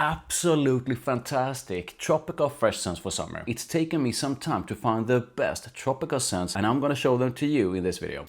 absolutely fantastic tropical fresh scents for summer. It's taken me some time to find the best tropical scents and I'm gonna show them to you in this video.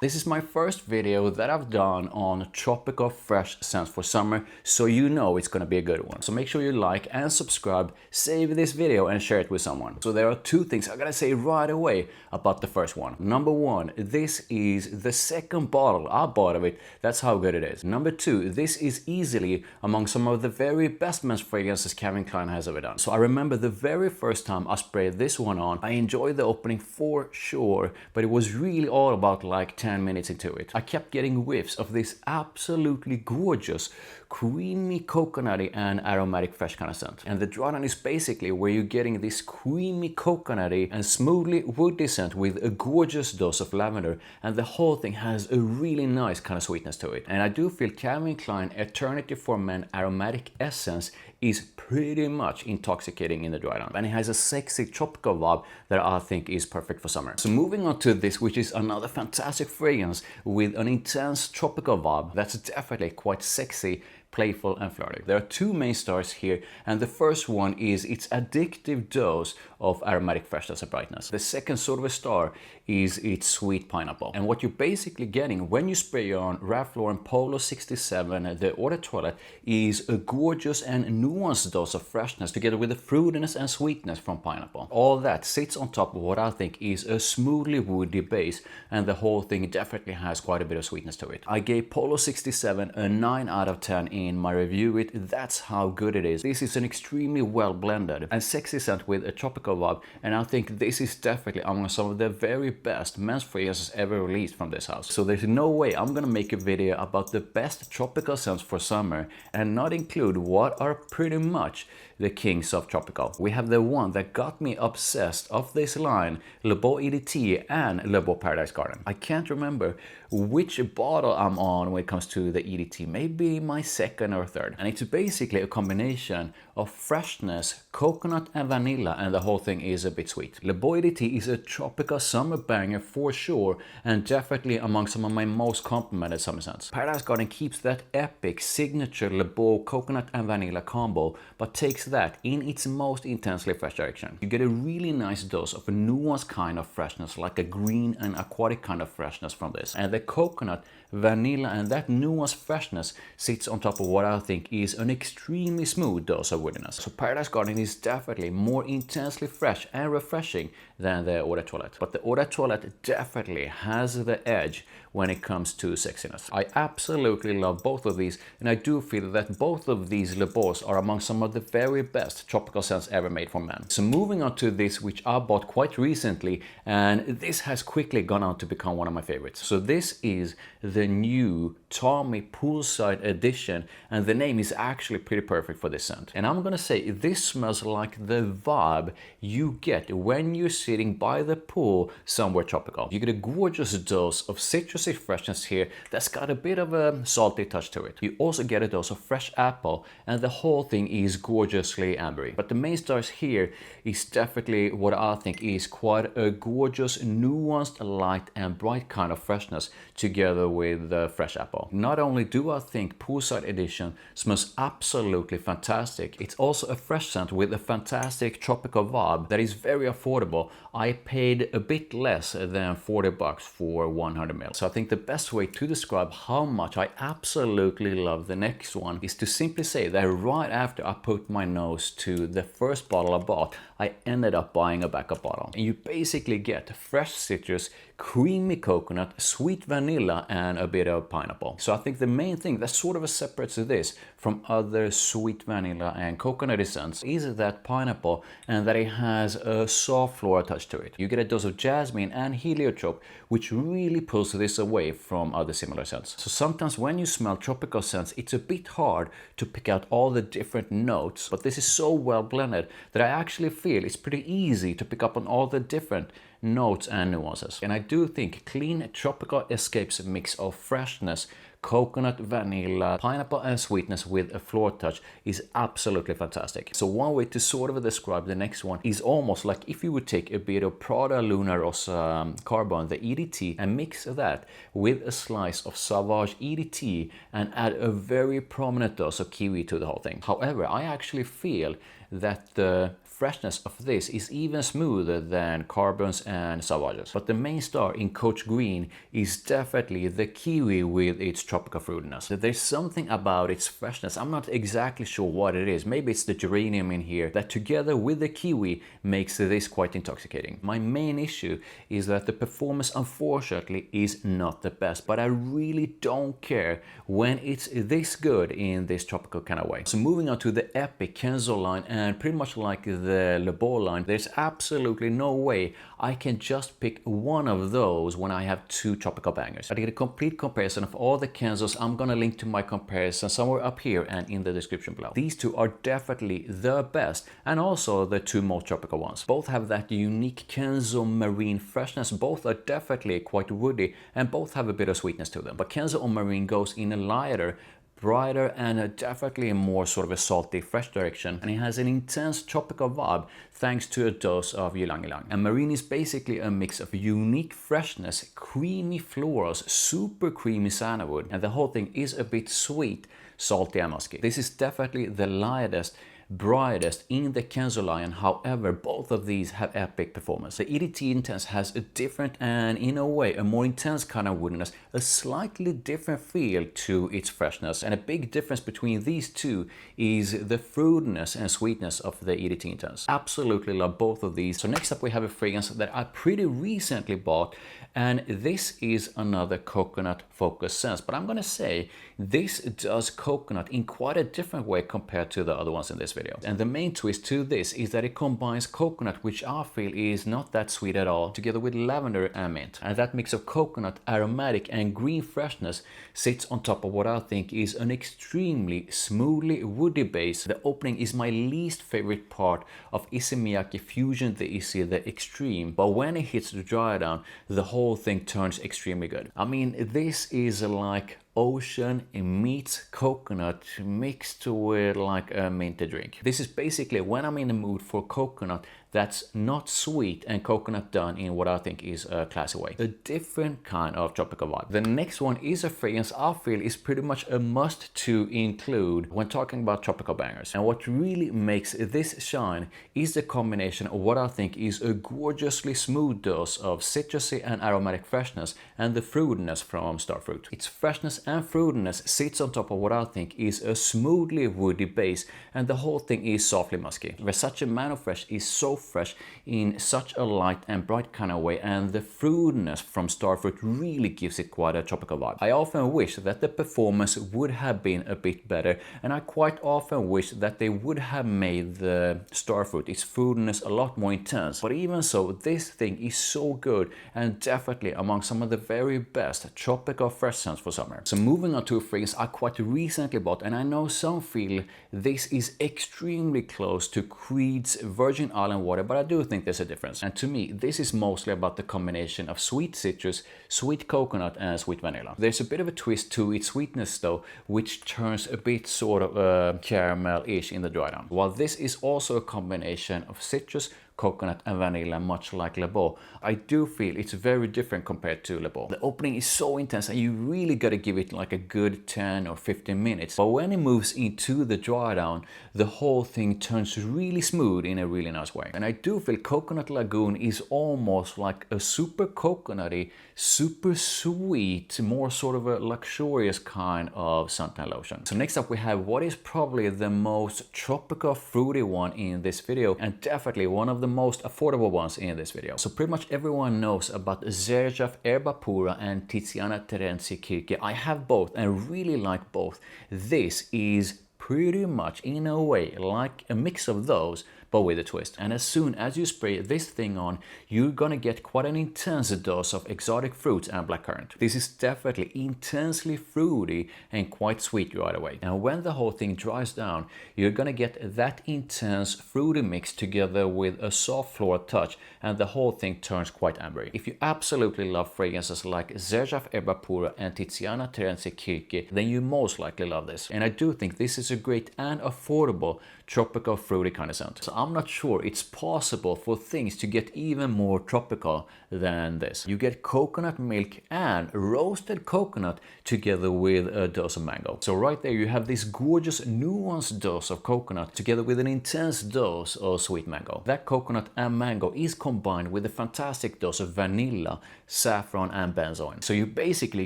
This is my first video that I've done on tropical fresh scents for summer, so you know it's gonna be a good one. So make sure you like and subscribe, save this video and share it with someone. So there are two things I gotta say right away about the first one. Number one, this is the second bottle I bought of it. That's how good it is. Number two, this is easily among some of the very best men's fragrances Calvin Klein has ever done. So I remember the very first time I sprayed this one on, I enjoyed the opening for sure, but it was really all about like 10 minutes into it. I kept getting whiffs of this absolutely gorgeous, creamy, coconutty and aromatic fresh kind of scent. And the dry down is basically where you're getting this creamy, coconutty and smoothly woody scent with a gorgeous dose of lavender, and the whole thing has a really nice kind of sweetness to it. And I do feel Calvin Klein Eternity for Men Aromatic Essence is pretty much intoxicating in the dry down, and it has a sexy tropical vibe that I think is perfect for summer. So moving on to this, which is another fantastic fragrance with an intense tropical vibe that's definitely quite sexy, playful and flirty. There are two main stars here, and the first one is its addictive dose of aromatic freshness and brightness. The second sort of a star is its sweet pineapple. And what you're basically getting when you spray on Ralph Lauren Polo 67, the Eau de Toilette, is a gorgeous and nuanced dose of freshness together with the fruitiness and sweetness from pineapple. All that sits on top of what I think is a smoothly woody base, and the whole thing definitely has quite a bit of sweetness to it. I gave Polo 67 a 9 out of 10 in my review. That's how good it is. This is an extremely well blended and sexy scent with a tropical vibe, and I think this is definitely among some of the very best men's fragrances ever released from this house. So there's no way I'm gonna make a video about the best tropical scents for summer and not include what are pretty much the kings of tropical. We have the one that got me obsessed of this line, Le Beau EDT and Le Beau Paradise Garden. I can't remember which bottle I'm on when it comes to the EDT, maybe my second or third. And it's basically a combination of freshness, coconut and vanilla, and the whole thing is a bit sweet. Le Beau EDT is a tropical summer banger for sure, and definitely among some of my most complimented summer scents. Paradise Garden keeps that epic signature Le Beau coconut and vanilla combo, but takes that in its most intensely fresh direction. You get a really nice dose of a nuanced kind of freshness, like a green and aquatic kind of freshness from this. And the coconut, vanilla and that nuanced freshness sits on top of what I think is an extremely smooth dose of woodiness. So Paradise Garden is definitely more intensely fresh and refreshing than the Eau de Toilette. But the Eau de Toilette definitely has the edge when it comes to sexiness. I absolutely love both of these, and I do feel that both of these Le Beaux are among some of the very best tropical scents ever made for men. So moving on to this, which I bought quite recently, and this has quickly gone on to become one of my favorites. So this is the new Tommy Poolside edition, and the name is actually pretty perfect for this scent. And I'm gonna say this smells like the vibe you get when you're sitting by the pool somewhere tropical. You get a gorgeous dose of citrusy freshness here that's got a bit of a salty touch to it. You also get a dose of fresh apple, and the whole thing is gorgeously ambery. But the main stars here is definitely what I think is quite a gorgeous, nuanced, light and bright kind of freshness together with the fresh apple. Not only do I think Poolside edition smells absolutely fantastic, it's also a fresh scent with a fantastic tropical vibe that is very affordable. I paid a bit less than 40 bucks for 100 ml. So I think the best way to describe how much I absolutely love the next one is to simply say that right after I put my nose to the first bottle I bought, I ended up buying a backup bottle. And you basically get fresh citrus, creamy coconut, sweet vanilla and a bit of pineapple. So I think the main thing that sort of separates this from other sweet vanilla and coconut scents is that pineapple, and that it has a soft floral touch to it. You get a dose of jasmine and heliotrope, which really pulls this away from other similar scents. So sometimes when you smell tropical scents, it's a bit hard to pick out all the different notes, but this is so well blended that I actually feel it's pretty easy to pick up on all the different notes and nuances. And I do think clean tropical escapes a mix of freshness, coconut, vanilla, pineapple and sweetness with a floral touch is absolutely fantastic. So one way to sort of describe the next one is almost like if you would take a bit of Prada Luna Rossa Carbon, the EDT, and mix that with a slice of Sauvage EDT and add a very prominent dose of kiwi to the whole thing. However, I actually feel that the freshness of this is even smoother than Carbons and Sauvages. But the main star in Coach Green is definitely the kiwi with its tropical fruitiness. There's something about its freshness, I'm not exactly sure what it is, maybe it's the geranium in here, that together with the kiwi makes this quite intoxicating. My main issue is that the performance unfortunately is not the best, but I really don't care when it's this good in this tropical kind of way. So moving on to the epic Kenzo line, and pretty much like the Le Beau line, there's absolutely no way I can just pick one of those when I have two tropical bangers. I did a complete comparison of all the Kenzos. I'm gonna link to my comparison somewhere up here and in the description below. These two are definitely the best and also the two most tropical ones. Both have that unique Kenzo marine freshness, both are definitely quite woody and both have a bit of sweetness to them. But Kenzo on marine goes in a lighter, brighter and definitely a more sort of a salty, fresh direction, and it has an intense tropical vibe thanks to a dose of ylang ylang. And marine is basically a mix of unique freshness, creamy florals, super creamy sandalwood, and the whole thing is a bit sweet, salty and musky. This is definitely the lightest, brightest in the Kenzo line. However, both of these have epic performance. The EDT Intense has a different and in a way a more intense kind of woodiness, a slightly different feel to its freshness, and a big difference between these two is the fruitiness and sweetness of the EDT Intense. Absolutely love both of these. So next up we have a fragrance that I pretty recently bought, and this is another coconut focused scent, but I'm gonna say this does coconut in quite a different way compared to the other ones in this video. And the main twist to this is that it combines coconut, which I feel is not that sweet at all, together with lavender and mint. And that mix of coconut, aromatic and green freshness sits on top of what I think is an extremely smoothly woody base. The opening is my least favorite part of Issey Miyake Fusion, the Issey, the Extreme, but when it hits the dry down, the whole thing turns extremely good. I mean, this is like ocean meets coconut mixed with like a minty drink. This is basically when I'm in the mood for coconut that's not sweet and coconut done in what I think is a classy way. A different kind of tropical vibe. The next one is a fragrance I feel is pretty much a must to include when talking about tropical bangers. And what really makes this shine is the combination of what I think is a gorgeously smooth dose of citrusy and aromatic freshness and the fruitiness from starfruit. Its freshness and fruitiness sits on top of what I think is a smoothly woody base, and the whole thing is softly musky. Versace Man Eau Fraiche is so fresh in such a light and bright kind of way, and the fruitiness from starfruit really gives it quite a tropical vibe. I often wish that the performance would have been a bit better, and I quite often wish that they would have made the starfruit, its fruitiness, a lot more intense. But even so, this thing is so good and definitely among some of the very best tropical fresh scents for summer. So moving on to a fragrance I quite recently bought, and I know some feel this is extremely close to Creed's Virgin Island Water, but I do think there's a difference. And to me, this is mostly about the combination of sweet citrus, sweet coconut and sweet vanilla. There's a bit of a twist to its sweetness though, which turns a bit sort of caramel-ish in the dry down. While this is also a combination of citrus, coconut and vanilla, much like Le Beau, I do feel it's very different compared to Le Beau. The opening is so intense and you really gotta give it like a good 10 or 15 minutes. But when it moves into the dry down, the whole thing turns really smooth in a really nice way. And I do feel Coconut Lagoon is almost like a super coconutty, super sweet, more sort of a luxurious kind of suntan lotion. So next up we have what is probably the most tropical fruity one in this video, and definitely one of the most affordable ones in this video. So pretty much everyone knows about Zerjaf Erba Pura and Tiziana Terenzi Kirke. I have both and really like both. This is pretty much in a way like a mix of those, but with a twist. And as soon as you spray this thing on, you're gonna get quite an intense dose of exotic fruits and blackcurrant. This is definitely intensely fruity and quite sweet right away. And when the whole thing dries down, you're gonna get that intense fruity mix together with a soft floral touch, and the whole thing turns quite ambery. If you absolutely love fragrances like Zerjaf Erba Pura and Tiziana Terenzi Kirki, then you most likely love this. And I do think this is a great and affordable tropical fruity kind of scent. So I'm not sure it's possible for things to get even more tropical than this. You get coconut milk and roasted coconut together with a dose of mango. So right there you have this gorgeous nuanced dose of coconut together with an intense dose of sweet mango. That coconut and mango is combined with a fantastic dose of vanilla, saffron and benzoin. So you're basically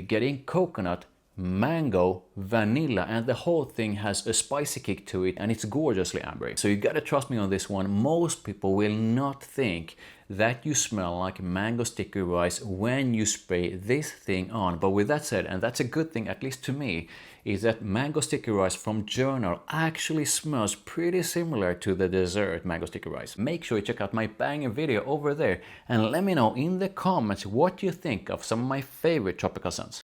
getting coconut, mango, vanilla, and the whole thing has a spicy kick to it, and it's gorgeously ambery. So you gotta trust me on this one. Most people will not think that you smell like mango sticky rice when you spray this thing on. But with that said, and that's a good thing at least to me, is that mango sticky rice from Journal actually smells pretty similar to the dessert mango sticky rice. Make sure you check out my banger video over there and let me know in the comments what you think of some of my favorite tropical scents.